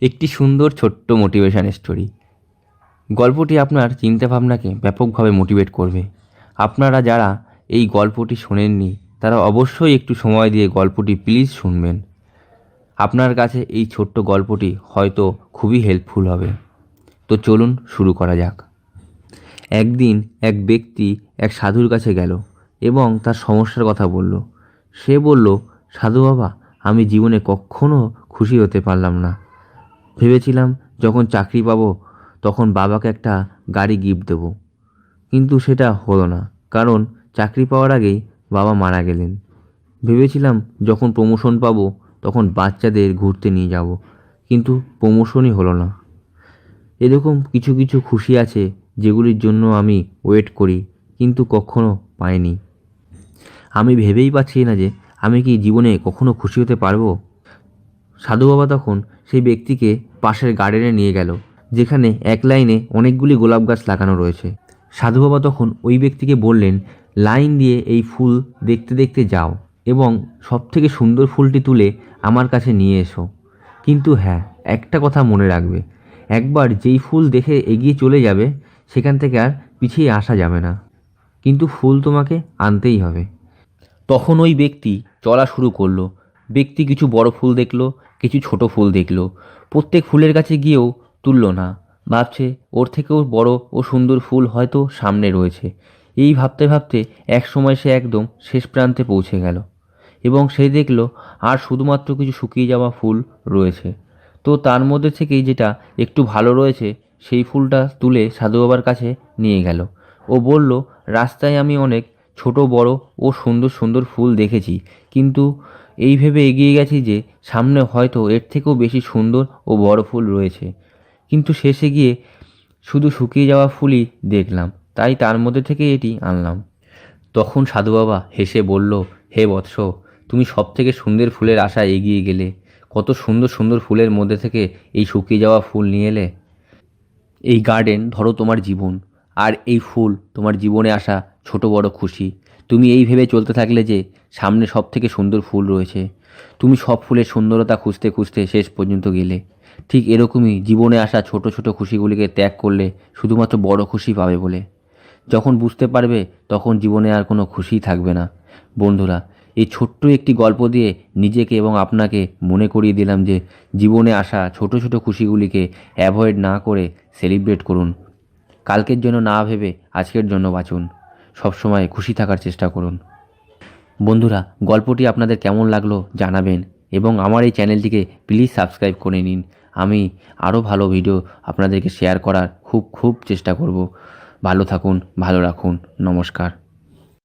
একটি সুন্দর ছোট্ট মোটিভেশন স্টোরি। গল্পটি আপনার চিন্তাভাবনাকে ব্যাপকভাবে মোটিভেট করবে। আপনারা যারা এই গল্পটি শোনেননি তারা অবশ্যই একটু সময় দিয়ে গল্পটি প্লিজ শুনবেন। আপনার কাছে এই ছোট্ট গল্পটি হয়তো খুবই হেল্পফুল হবে। তো চলুন শুরু করা যাক। একদিন এক ব্যক্তি এক সাধুর কাছে গেল এবং তার সমস্যার কথা বলল। সে বলল, সাধু বাবা, আমি জীবনে কখনো খুশি হতে পারলাম না। ভেবেছিলাম যখন চাকরি পাবো তখন বাবাকে একটা গাড়ি গিফট দেবো, কিন্তু সেটা হলো না, কারণ চাকরি পাওয়ার আগেই বাবা মারা গেলেন। ভেবেছিলাম যখন প্রমোশন পাবো তখন বাচ্চাদের ঘুরতে নিয়ে যাব, কিন্তু প্রমোশনই হলো না। এরকম কিছু কিছু খুশি আছে যেগুলির জন্য আমি ওয়েট করি কিন্তু কখনো পাইনি। আমি ভেবেই পাচ্ছি না যে আমি কি জীবনে কখনো খুশি হতে পারবো। সাধু বাবা তখন সেই ব্যক্তিকে পাশের গার্ডেনে নিয়ে গেল, যেখানে এক লাইনে অনেকগুলি গোলাপ গাছ লাগানো রয়েছে। সাধু বাবা তখন ওই ব্যক্তিকে বললেন, লাইন দিয়ে এই ফুল দেখতে দেখতে যাও এবং সবথেকে সুন্দর ফুলটি তুলে আমার কাছে নিয়ে এসো। কিন্তু হ্যাঁ, একটা কথা মনে রাখবে, একবার যেই ফুল দেখে এগিয়ে চলে যাবে সেখান থেকে আর পিছিয়ে আসা যাবে না, কিন্তু ফুল তোমাকে আনতেই হবে। তখন ওই ব্যক্তি চলা শুরু করলো। ব্যক্তি কিছু বড় ফুল দেখলো, কিছু ছোট ফুল দেখলো। প্রত্যেক ফুলের কাছে গিয়েও তুললো না, ভাবছে ওর থেকেও বড় ও সুন্দর ফুল হয়তো সামনে রয়েছে। এই ভাবতে ভাবতে এক সময় সে একদম শেষ প্রান্তে পৌঁছে গেল এবং সে দেখলো আর শুধুমাত্র কিছু শুকিয়ে যাওয়া ফুল রয়েছে। তো তার মধ্যে থেকেই যেটা একটু ভালো রয়েছে সেই ফুলটা তুলে সাধু বাবার কাছে নিয়ে গেল। ও বলল, রাস্তায় আমি অনেক ছোট বড় ও সুন্দর সুন্দর ফুল দেখেছি, কিন্তু এই ভেবে এগিয়ে গেছি যে সামনে হয়তো এর থেকেও বেশি সুন্দর ও বড় ফুল রয়েছে, কিন্তু শেষে গিয়ে শুধু শুকিয়ে যাওয়া ফুলই দেখলাম, তাই তার মধ্যে থেকে এটি আনলাম। তখন সাধু বাবা হেসে বলল, হে বৎস, তুমি সব থেকে সুন্দর ফুলের আশায় এগিয়ে গেলে, কত সুন্দর সুন্দর ফুলের মধ্যে থেকে এই শুকিয়ে যাওয়া ফুল নিয়ে এলে। এই গার্ডেন ধরো তোমার জীবন, আর এই ফুল তোমার জীবনে আসা ছোট বড় খুশি। তুমি এই ভেবে চলতে থাকলে যে সামনে সব থেকে সুন্দর ফুল রয়েছে, তুমি সব ফুলের সুন্দরতা খুঁজতে খুঁজতে শেষ পর্যন্ত গেলে। ঠিক এরকমই জীবনে আসা ছোট ছোট খুশিগুলিকে ত্যাগ করলে শুধুমাত্র বড় খুশি পাবে বলে। যখন বুঝতে পারবে তখন জীবনে আর কোনো খুশিই থাকবে না। বন্ধুরা, এই ছোট্ট একটি গল্প দিয়ে নিজেকে এবং আপনাকে মনে করিয়ে দিলাম যে জীবনে আসা ছোট ছোট খুশিগুলিকে অ্যাভয়েড না করে সেলিব্রেট করুন। কালকের জন্য না ভেবে আজকের জন্য বাঁচুন। সবসময় খুশি থাকার চেষ্টা করুন। বন্ধুরা, গল্পটি আপনাদের কেমন লাগলো জানাবেন এবং আমার এই চ্যানেলটিকে প্লিজ সাবস্ক্রাইব করে নিন। আমি আরও ভালো ভিডিও আপনাদেরকে শেয়ার করার খুব চেষ্টা করব। ভালো থাকুন, ভালো রাখুন। নমস্কার।